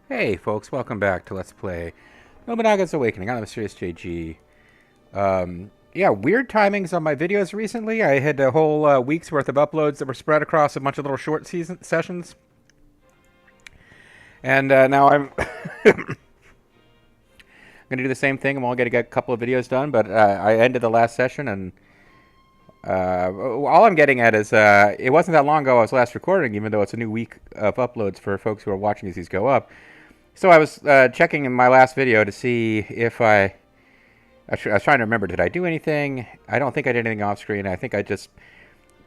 Hey folks, welcome back to Let's Play Nobunaga's Awakening. I'm Mysterious JG. Yeah, weird timings on my videos recently. I had a whole week's worth of uploads that were spread across a bunch of little short season sessions. And now I'm going to do the same thing. I'm only going to get a couple of videos done, but I ended the last session, and all I'm getting at is it wasn't that long ago I was last recording, even though it's a new week of uploads for folks who are watching as these go up. So I was checking in my last video to see if I was trying to remember, did I do anything? I don't think I did anything off screen. I think I just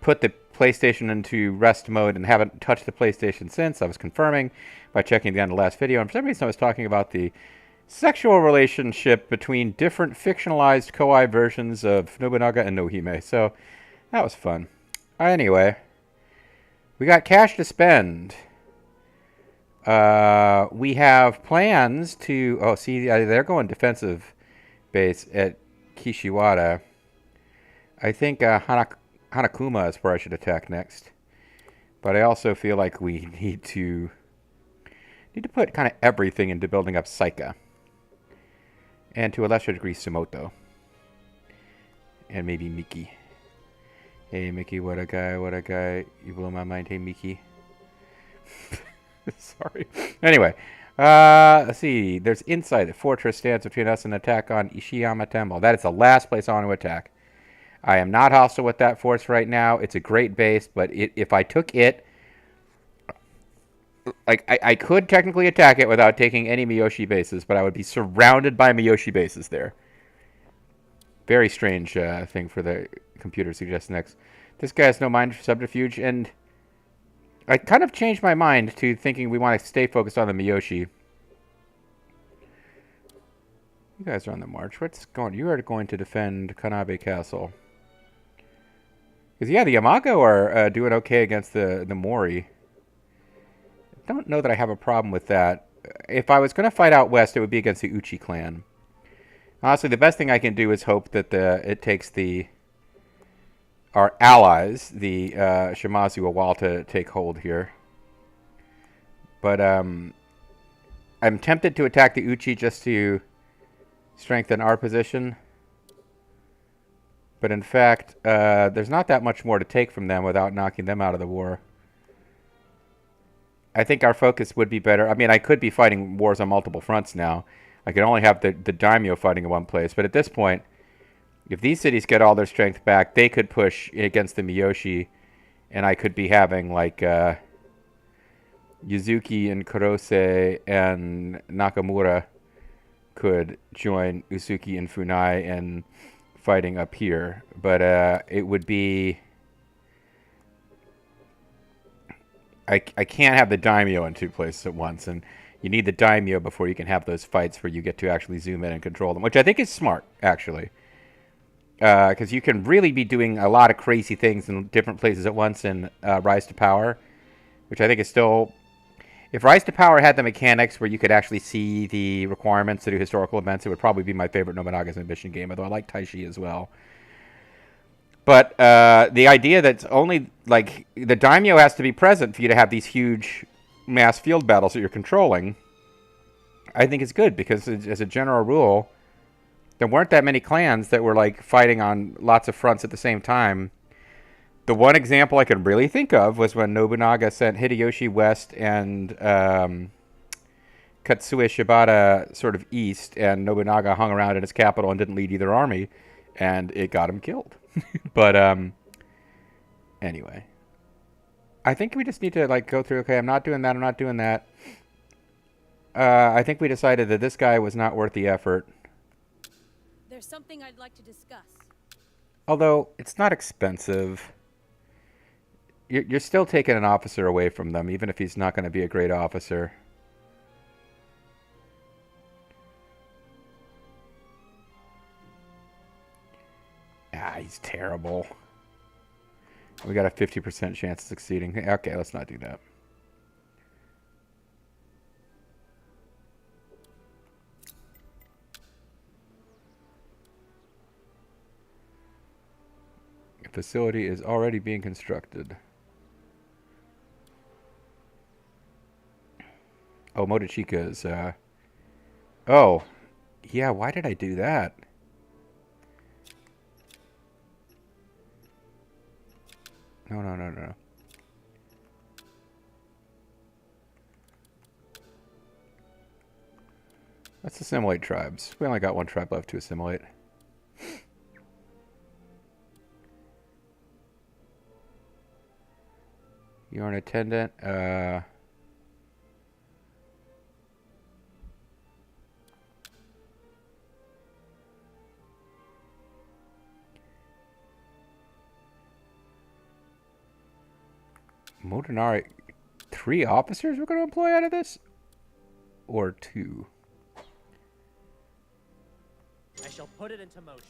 put the PlayStation into rest mode and haven't touched the PlayStation since. I was confirming by checking the end of the last video. And for some reason I was talking about the sexual relationship between different fictionalized Koei versions of Nobunaga and Nohime. So that was fun. Anyway, we got cash to spend. We have plans to... Oh, see, they're going defensive base at Kishiwada. I think Hanakuma is where I should attack next. But I also feel like we need to put kind of everything into building up Saika. And to a lesser degree, Sumoto. And maybe Miki. Hey, Miki, what a guy, what a guy. You blew my mind. Hey, Miki. Sorry. Anyway, let's see. There's insight. The fortress stands between us and an attack on Ishiyama Temple. That is the last place I want to attack. I am not hostile with that force right now. It's a great base, but if I took it, like I could technically attack it without taking any Miyoshi bases, but I would be surrounded by Miyoshi bases there. Very strange thing for the computer to suggest next. This guy has no mind for subterfuge, and I kind of changed my mind to thinking we want to stay focused on the Miyoshi. You guys are on the march. What's going? You are going to defend Kanabe Castle. Because, yeah, the Yamago are doing okay against the Mori. I don't know that I have a problem with that. If I was going to fight out west, it would be against the Uchi clan. Honestly, the best thing I can do is hope that it takes our allies, the Shimazu Awal, to take hold here. But I'm tempted to attack the Uchi just to strengthen our position. But in fact, there's not that much more to take from them without knocking them out of the war. I think our focus would be better. I mean, I could be fighting wars on multiple fronts now. I could only have the daimyo fighting in one place. But at this point, if these cities get all their strength back, they could push against the Miyoshi. And I could be having, like, Yuzuki and Kurose and Nakamura could join Usuki and Funai and fighting up here. But it would be... I can't have the daimyo in two places at once, and you need the daimyo before you can have those fights where you get to actually zoom in and control them, which I think is smart, actually. Because you can really be doing a lot of crazy things in different places at once in Rise to Power, which I think is still... If Rise to Power had the mechanics where you could actually see the requirements to do historical events, it would probably be my favorite Nobunaga's Ambition game, although I like Taishi as well. But the idea that only, like, the daimyo has to be present for you to have these huge mass field battles that you're controlling, I think is good, because as a general rule, there weren't that many clans that were, like, fighting on lots of fronts at the same time. The one example I can really think of was when Nobunaga sent Hideyoshi west and Katsue Shibata sort of east, and Nobunaga hung around in his capital and didn't lead either army, and it got him killed. But anyway, I think we just need to, like, go through, okay, I'm not doing that, I'm not doing that. I think we decided that this guy was not worth the effort. There's something I'd like to discuss. Although, it's not expensive. You're still taking an officer away from them, even if he's not going to be a great officer. Ah, he's terrible. We got a 50% chance of succeeding. Okay, let's not do that. The facility is already being constructed. Oh, Motochika's, oh. Yeah, why did I do that? No, no, no, no. Let's assimilate tribes. We only got one tribe left to assimilate. You're an attendant. Motonari. 3 officers we're going to employ out of this? Or 2? I shall put it into motion.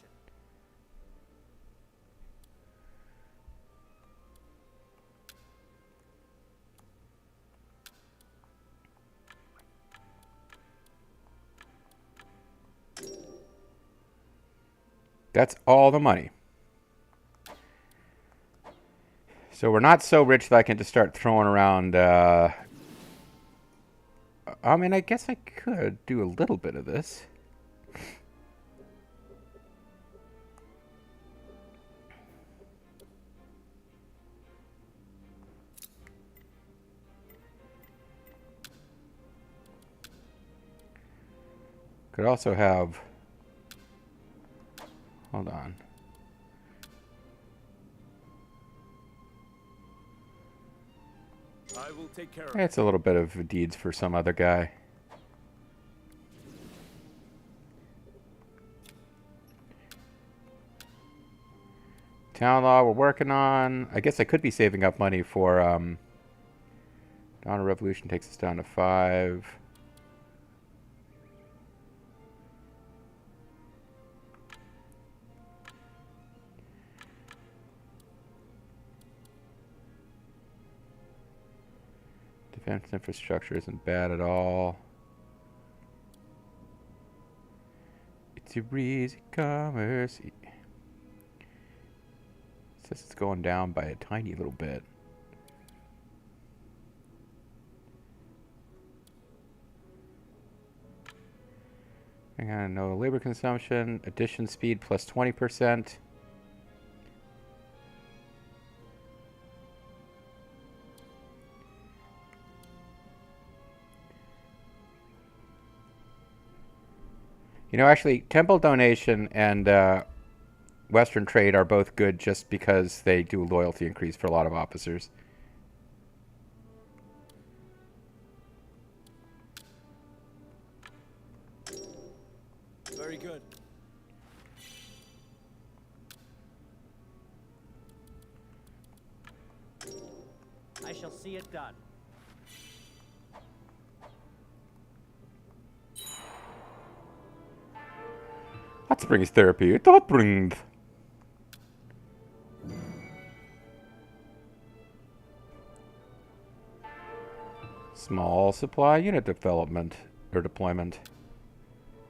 That's all the money. So we're not so rich that I can just start throwing around... I mean, I guess I could do a little bit of this. Could also have... Hold on. I will take care of It's a little bit of deeds for some other guy. Town law we're working on. I guess I could be saving up money for... Dawn of Revolution takes us down to 5. Defense infrastructure isn't bad at all. It's a easy commerce. It says it's going down by a tiny little bit. I gotta know labor consumption, addition speed plus 20%. You know, actually, temple donation and Western trade are both good just because they do loyalty increase for a lot of officers. Very good. I shall see it done. That brings therapy. That brings. Small supply unit development or deployment.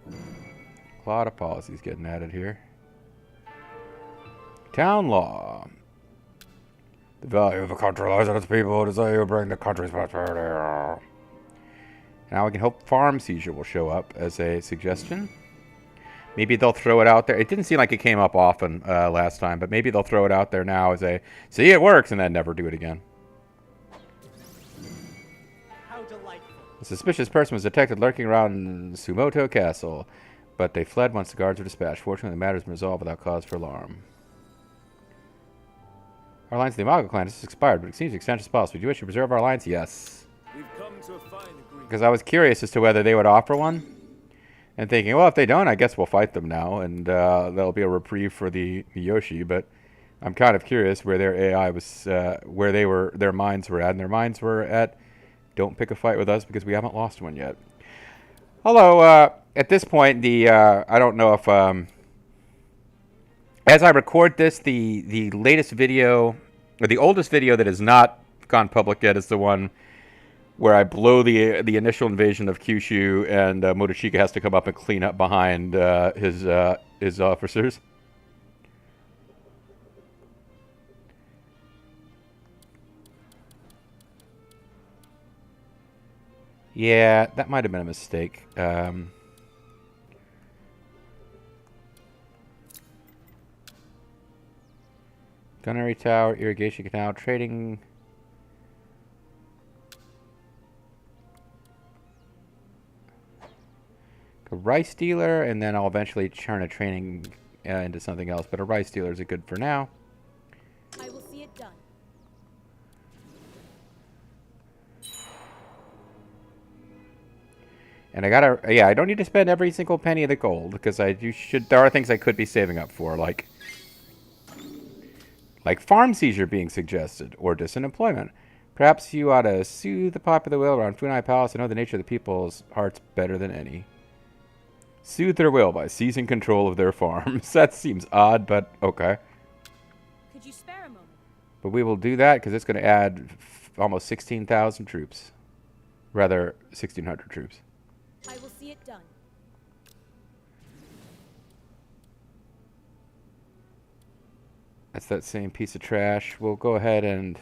A lot of policies getting added here. Town law. The value of a country lies in its people. Desire to bring the country's prosperity. Now we can hope farm seizure will show up as a suggestion. Maybe they'll throw it out there. It didn't seem like it came up often last time, but maybe they'll throw it out there now as a, see, it works, and then never do it again. How delightful. A suspicious person was detected lurking around Sumoto Castle, but they fled once the guards were dispatched. Fortunately, the matter has been resolved without cause for alarm. Our alliance with the Imago clan has expired, but it seems the extension is possible. Do you wish to preserve our alliance? Yes. We've come to a fine agreement. Because I was curious as to whether they would offer one. And thinking, well, if they don't, I guess we'll fight them now, and there'll be a reprieve for the Yoshi. But I'm kind of curious where their AI was, where their minds were at, and their minds were at, don't pick a fight with us because we haven't lost one yet. Although at this point, I don't know if, as I record this, the latest video, or the oldest video that has not gone public yet, is the one where I blow the initial invasion of Kyushu, and Motochika has to come up and clean up behind his officers. Yeah, that might have been a mistake. Gunnery tower, irrigation canal, trading. A rice dealer, and then I'll eventually turn a training into something else. But a rice dealer is a good for now. I will see it done. And I gotta, yeah, I don't need to spend every single penny of the gold because there are things I could be saving up for, like farm seizure being suggested or distant employment. Perhaps you ought to soothe the popular will around Funai Palace and know the nature of the people's hearts better than any. Soothe their will by seizing control of their farms. That seems odd, but okay. Could you spare a moment? But we will do that because it's going to add almost 16,000 troops. Rather, 1,600 troops. I will see it done. That's that same piece of trash. We'll go ahead and...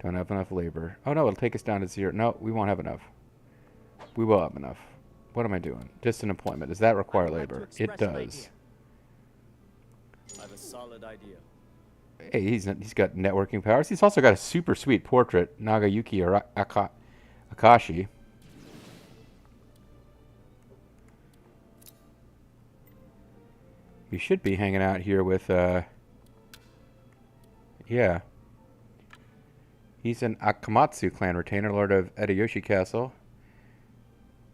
Don't have enough labor. Oh no, it'll take us down to 0. No, we won't have enough. We will have enough. What am I doing? Distant employment. Does that require labor? It does. I have a solid idea. Hey, he's got networking powers. He's also got a super sweet portrait, Nagayuki Akashi. We should be hanging out here with, yeah. He's an Akamatsu clan retainer, lord of Edayoshi Castle.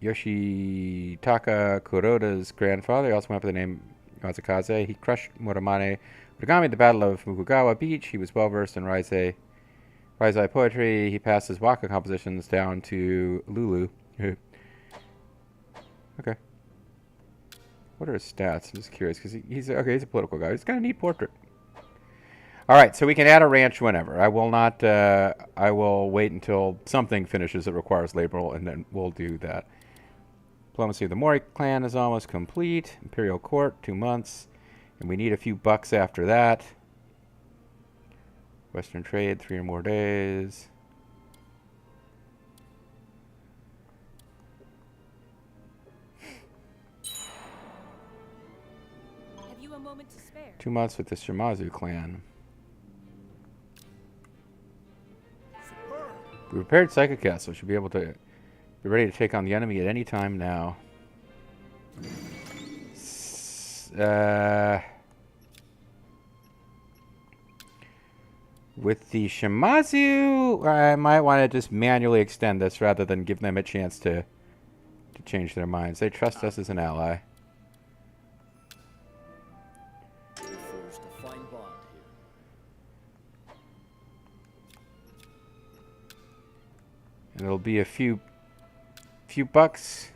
Yoshitaka Kuroda's grandfather. He also went by the name Mazakaze. He crushed Muramane Origami at the Battle of Mukugawa Beach. He was well versed in Raizai poetry. He passed his waka compositions down to Lulu. Okay. What are his stats? I'm just curious because he's a political guy. He's got a neat portrait. All right, so we can add a ranch whenever. I will not. I will wait until something finishes that requires labor, and then we'll do that. Diplomacy of the Mori clan is almost complete. Imperial Court, 2 months. And we need a few bucks after that. Western trade, 3 or more days. Have you a moment to spare? 2 months with the Shimazu clan. We repaired Psycho Castle. Should be able to be ready to take on the enemy at any time now. With the Shimazu, I might want to just manually extend this rather than give them a chance to change their minds. They trust us as an ally. We forged a fine bond here. And it'll be a few bucks.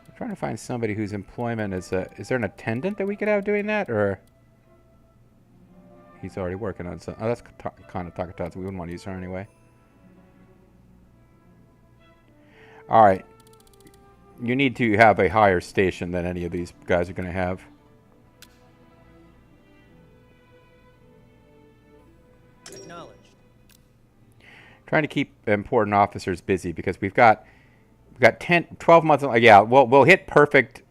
I'm trying to find somebody whose employment is there an attendant that we could have doing that, or he's already working on some. Oh, that's kind of Takatatsu. We wouldn't want to use her anyway. All right. You need to have a higher station than any of these guys are going to have. Acknowledged. Trying to keep important officers busy because we've got 12 months. Yeah, we'll hit perfect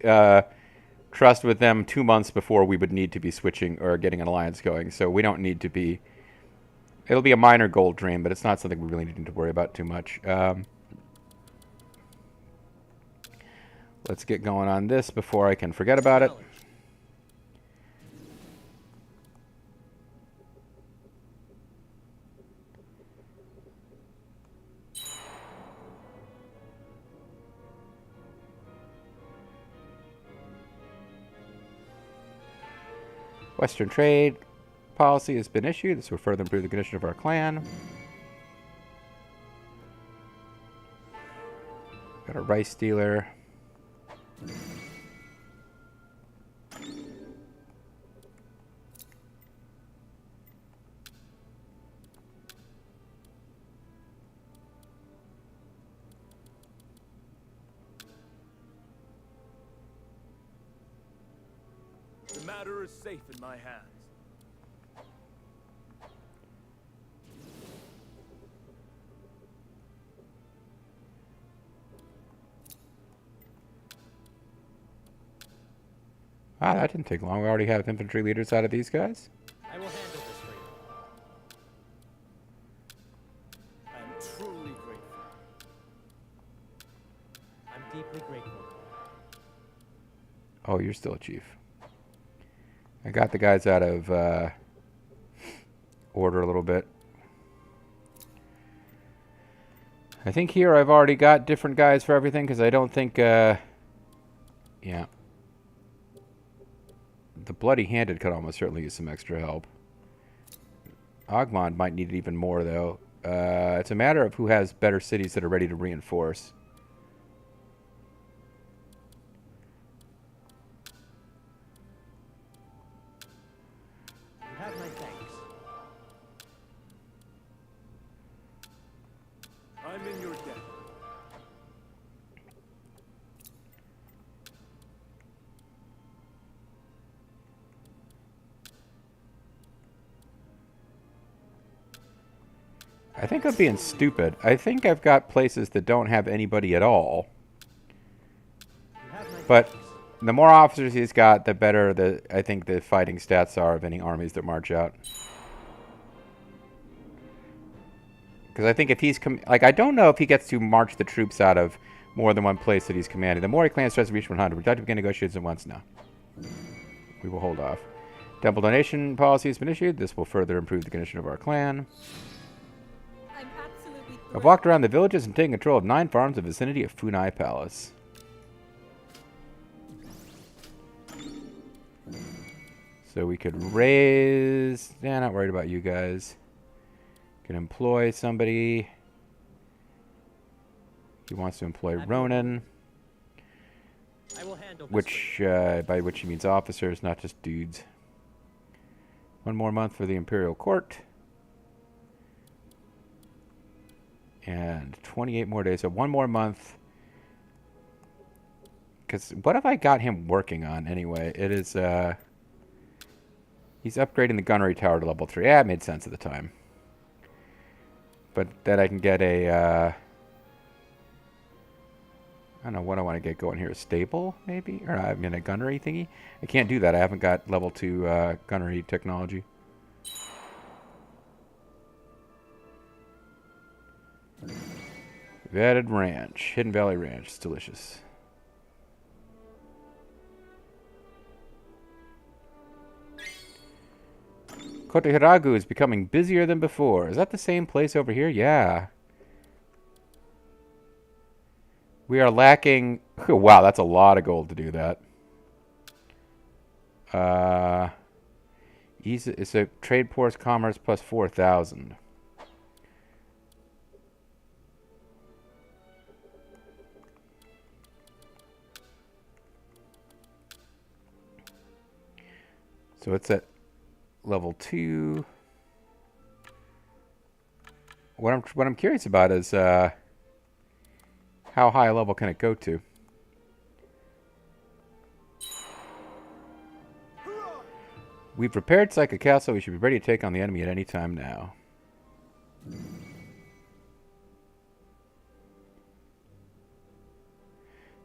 trust with them 2 months before we would need to be switching or getting an alliance going. So we don't need to be. It'll be a minor gold drain, but it's not something we really need to worry about too much. Let's get going on this before I can forget about it. Western trade policy has been issued. This will further improve the condition of our clan. Got a rice dealer. The matter is safe in my hands. Ah, that didn't take long. We already have infantry leaders out of these guys. I will handle this for you. I am truly grateful. I'm deeply grateful. Oh, you're still a chief. I got the guys out of order a little bit. I think here I've already got different guys for everything because I don't think... yeah. The Bloody-Handed could almost certainly use some extra help. Ogmond might need it even more, though. It's a matter of who has better cities that are ready to reinforce. You have my thanks. I'm in your debt. I think I'm being stupid. I think I've got places that don't have anybody at all. You have my But thanks. the more officers he's got, the better I think the fighting stats are of any armies that march out. Because I think if he's... I don't know if he gets to march the troops out of more than one place that he's commanding. The more he claims to reach 100. We'd like to begin negotiations at once now. We will hold off. Temple donation policy has been issued. This will further improve the condition of our clan. I'm absolutely I've thrilled. walked around the villages and taken control of 9 farms in the vicinity of Funai Palace. So we could raise... Yeah, not worried about you guys. Can employ somebody. He wants to employ Ronin, I will handle this which for you. by which he means officers, not just dudes. 1 more month for the Imperial Court. And 28 more days. So 1 more month. Because what have I got him working on anyway? It is... he's upgrading the gunnery tower to level 3. Yeah, it made sense at the time. But then I can get a... I don't know what I want to get going here. A stable, maybe? Or I mean a gunnery thingy? I can't do that. I haven't got level 2 gunnery technology. We've added ranch. Hidden Valley Ranch. It's delicious. Kotehiragu is becoming busier than before. Is that the same place over here? Yeah. We are lacking... Oh, wow, that's a lot of gold to do that. It's a trade ports commerce plus 4,000. So it's at level 2. What I'm curious about is how high a level can it go to? We've prepared Psychic Castle. We should be ready to take on the enemy at any time now.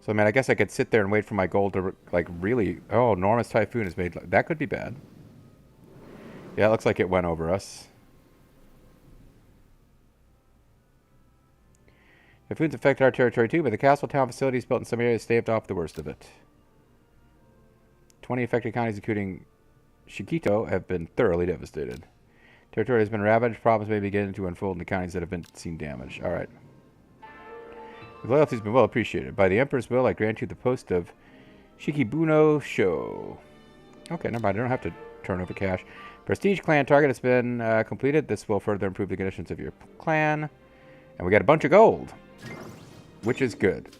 So, I mean, I guess I could sit there and wait for my gold to, like, really... Oh, enormous typhoon is made... That could be bad. Yeah, it looks like it went over us. Typhoons affect our territory too, but the castle town facilities built in some areas staved off the worst of it. 20 affected counties, including Shikito, have been thoroughly devastated. Territory has been ravaged. Problems may begin to unfold in the counties that have been seen damage. All right. Your loyalty has been well appreciated. By the Emperor's will, I grant you the post of Shikibuno Sho. Okay, never mind. I don't have to turn over cash. Prestige clan target has been completed. This will further improve the conditions of your clan. And we got a bunch of gold, which is good.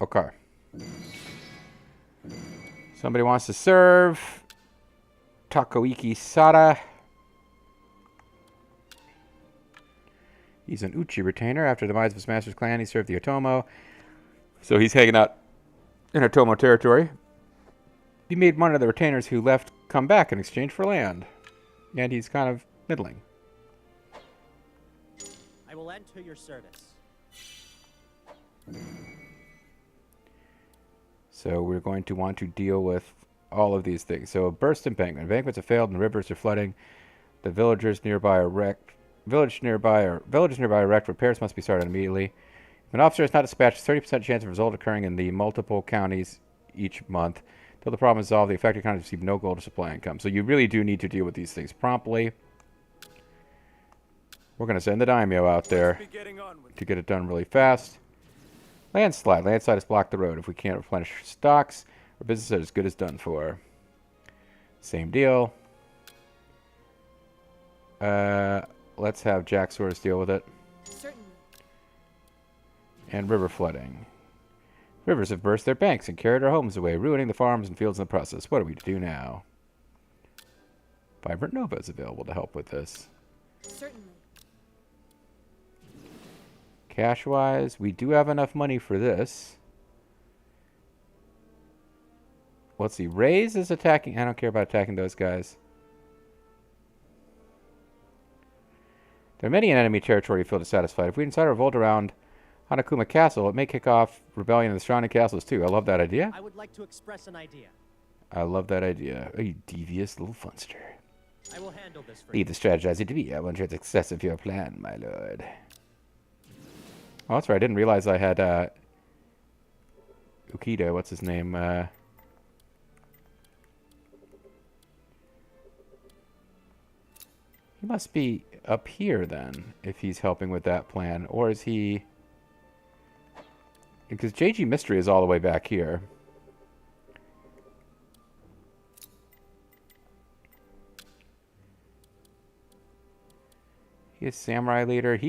Okay. Somebody wants to serve. Takoiki Sada. He's an Uchi retainer. After the demise of his master's clan, he served the Otomo. So he's hanging out in Otomo territory. he made one of the retainers who left come back in exchange for land. And he's kind of middling. I will enter your service. So we're going to want to deal with all of these things. So a burst embankment. Embankments have failed and rivers are flooding. The villagers nearby are wrecked. Villages nearby are wrecked. Repairs must be started immediately. If an officer is not dispatched, 30% chance of result occurring in the multiple counties each month. Till the problem is solved, the affected counties receive no gold to supply income. So you really do need to deal with these things promptly. We're going to send the daimyo out there to get it done really fast. Landslide. Landslide has blocked the road. If we can't replenish stocks, our business is as good as done for. Same deal. Let's have Jack Swords deal with it. Certainly. And river flooding. Rivers have burst their banks and carried our homes away, ruining the farms and fields in the process. What are we to do now? Vibrant Nova is available to help with this. Certainly. Cash-wise, we do have enough money for this. Let's see. Raise is attacking. I don't care about attacking those guys. There are many in enemy territory you feel dissatisfied. If we incite a revolt around Hanakuma Castle, it may kick off rebellion in the surrounding castles too. I love that idea. I would like to express an idea. I love that idea. Oh, you devious little funster. I will handle this for Leave you. the strategizing to me. I want your success of your plan, my lord. Oh, that's right. I didn't realize I had Ukita. What's his name? He must be up here then, if he's helping with that plan. Or is he... Because JG Mystery is all the way back here. He is samurai leader.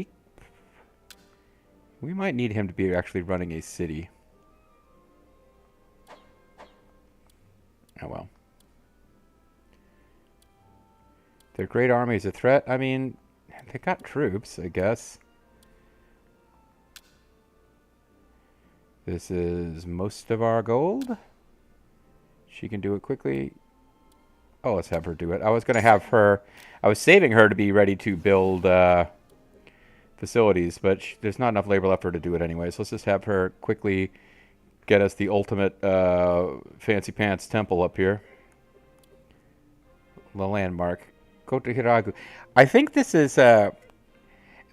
We might need him to be actually running a city. Oh well. Their great army is a threat. I mean, they got troops, I guess. This is most of our gold. She can do it quickly. Oh, let's have her do it. I was going to have her... I was saving her to be ready to build facilities, but there's not enough labor left for her to do it anyway. So let's just have her quickly get us the ultimate fancy pants temple up here. The landmark. Kota Hiragu. I think this is... that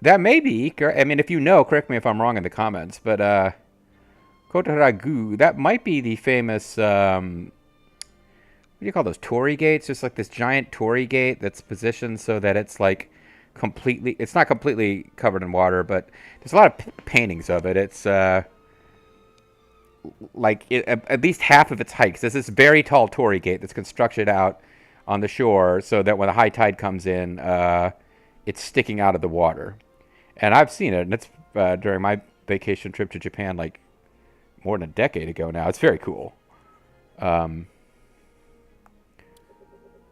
may be... I mean, if you know, correct me if I'm wrong in the comments, but... Kota Hiragu, that might be the famous... what do you call those? Torii gates? Just like this giant torii gate that's positioned so that it's like completely... It's not completely covered in water, but there's a lot of paintings of it. It's like at least half of its height. There's this very tall torii gate that's constructed out on the shore so that when the high tide comes in, it's sticking out of the water. And I've seen it, and it's during my vacation trip to Japan like more than a decade ago now. It's very cool. And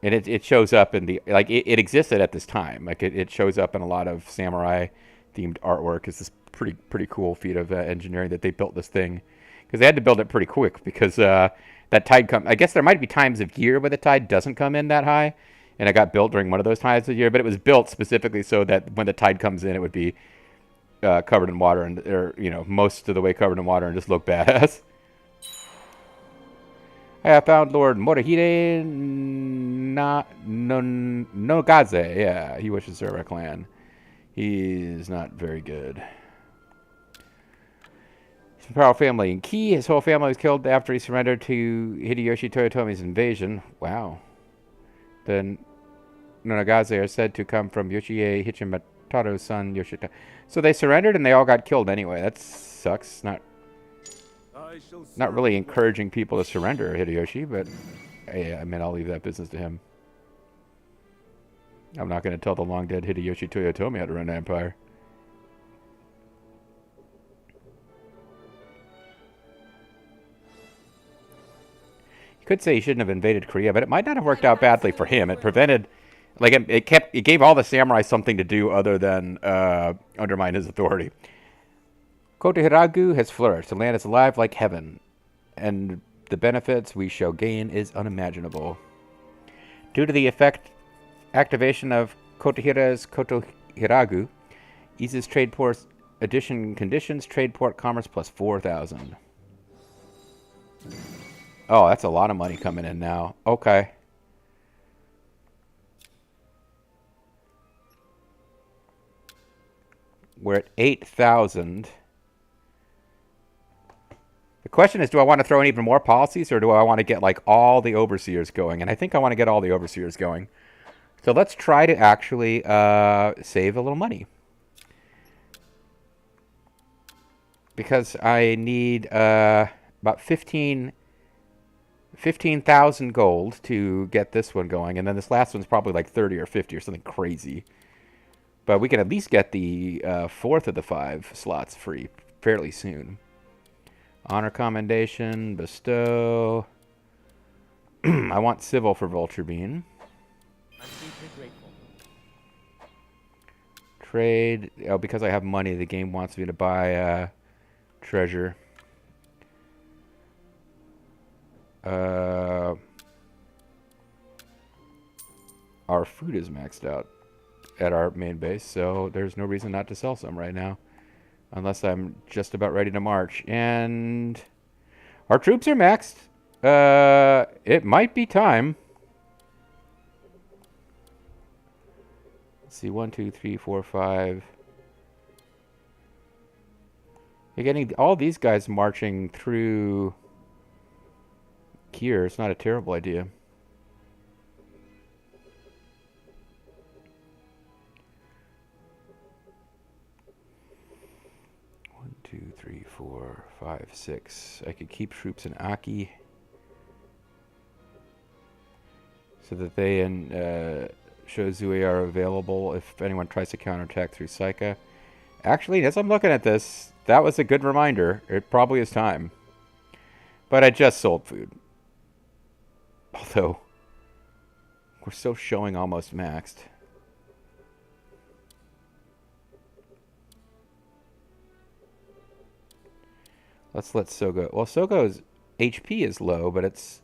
it shows up in the... Like, it existed at this time. Like, it shows up in a lot of samurai-themed artwork. It's this pretty cool feat of engineering that they built this thing. Because they had to build it pretty quick because that tide come... I guess there might be times of year where the tide doesn't come in that high. And it got built during one of those times of year. But it was built specifically so that when the tide comes in, it would be covered in water. Or, you know, most of the way covered in water and just look badass. I have found Lord Morihide Nogaze. Yeah, he wishes to serve our clan. He's not very good. He's from a powerful family. In Ki, his whole family was killed after he surrendered to Hideyoshi Toyotomi's invasion. Wow. The Nonagaze are said to come from Yoshie Hichimataro's son, Yoshita. So they surrendered and they all got killed anyway. That sucks. Not really encouraging people to surrender, Hideyoshi, but hey, I mean, I'll leave that business to him. I'm not going to tell the long-dead Hideyoshi Toyotomi how to run an empire. You could say he shouldn't have invaded Korea, but it might not have worked out badly for him. It prevented... Like, it gave all the samurai something to do other than undermine his authority. Kota Hiragu has flourished. The land is alive like heaven. And the benefits we shall gain is unimaginable. Due to the activation of Kotohira's Kotohiragu, eases trade port addition conditions, trade port commerce plus 4,000. Oh, that's a lot of money coming in now. Okay. We're at 8,000. The question is, do I want to throw in even more policies, or do I want to get like all the overseers going? And I think I want to get all the overseers going. So let's try to actually save a little money. Because I need about 15,000 gold to get this one going. And then this last one's probably like 30 or 50 or something crazy. But we can at least get the fourth of the 5 slots free fairly soon. Honor commendation, bestow. I want civil for Vulture Bean. I'm deeply grateful. Trade. Oh, because I have money, the game wants me to buy treasure. Our food is maxed out at our main base, so there's no reason not to sell some right now. Unless I'm just about ready to march. And our troops are maxed. It might be time. Let's see, 1, 2, 3, 4, 5. You're getting all these guys marching through here. It's not a terrible idea. Two, 3, 4, 5, 6. I could keep troops in Aki so that they and Shozui are available if anyone tries to counterattack through Saika. Actually, as I'm looking at this, that was a good reminder. It probably is time. But I just sold food. Although, we're still showing almost maxed. Let's let Sogo. Well, Sogo's HP is low, but its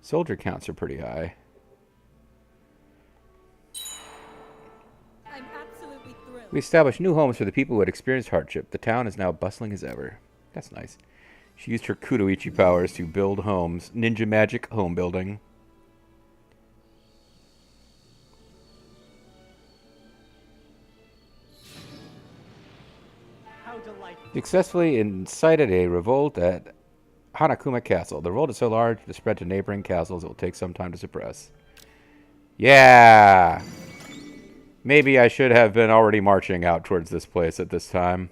soldier counts are pretty high. I'm absolutely thrilled. We established new homes for the people who had experienced hardship. The town is now bustling as ever. That's nice. She used her Kunoichi powers to build homes. Ninja magic home building. How delightful. Successfully incited a revolt at Hanakuma Castle. The revolt is so large to spread to neighboring castles it will take some time to suppress. Yeah! Maybe I should have been already marching out towards this place at this time.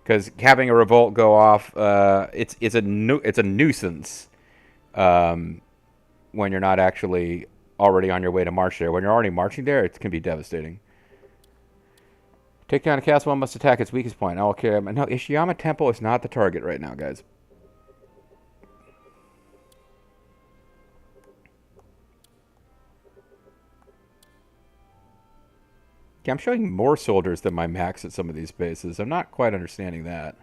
Because having a revolt go off, it's a nuisance when you're not actually already on your way to march there. When you're already marching there, it can be devastating. Take down a castle, one must attack its weakest point. Okay, no, Ishiyama Temple is not the target right now, guys. Yeah, I'm showing more soldiers than my max at some of these bases. I'm not quite understanding that.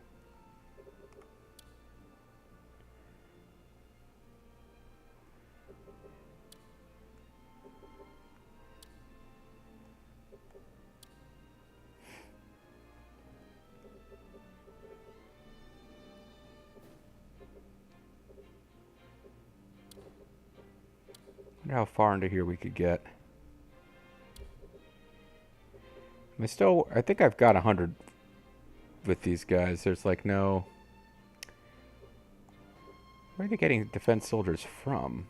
I wonder how far into here we could get. I think I've got 100 with these guys. There's like no... Where are they getting defense soldiers from?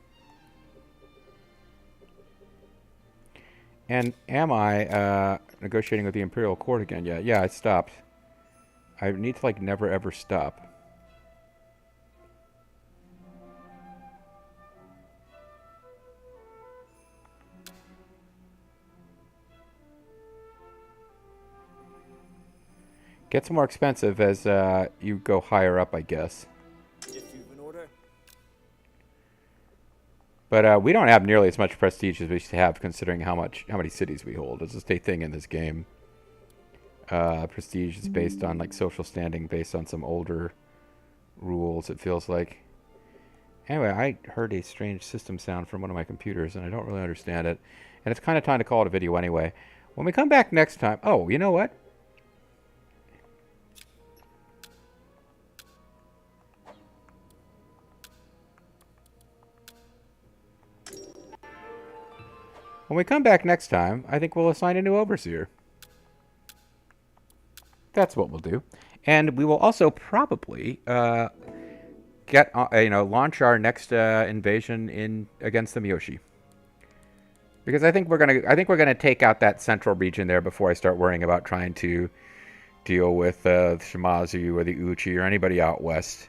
And am I negotiating with the Imperial Court again? Yeah, I stopped. I need to like never ever stop. Gets more expensive as you go higher up, I guess. If you've an order. But we don't have nearly as much prestige as we used to have, considering how many cities we hold. It's just a thing in this game. Prestige is based on like social standing, based on some older rules. It feels like, Anyway, I heard a strange system sound from one of my computers, and I don't really understand it. And it's kind of time to call it a video anyway. When we come back next time... Oh, you know what? When we come back next time, I think we'll assign a new overseer. That's what we'll do. And we will also probably launch our next invasion in against the Miyoshi. Because I think we're gonna take out that central region there before I start worrying about trying to deal with the Shimazu or the Uchi or anybody out west.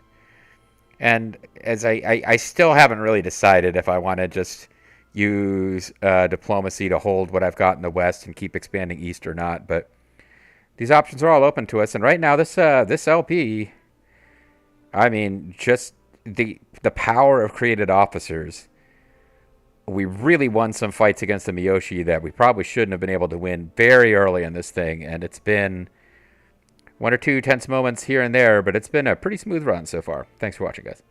And as I still haven't really decided if I want to just use diplomacy to hold what I've got in the west and keep expanding east or not. But these options are all open to us. And right now, this LP, I mean, just the power of created officers. We really won some fights against the Miyoshi that we probably shouldn't have been able to win very early in this thing. And it's been one or two tense moments here and there, but it's been a pretty smooth run so far. Thanks for watching, guys.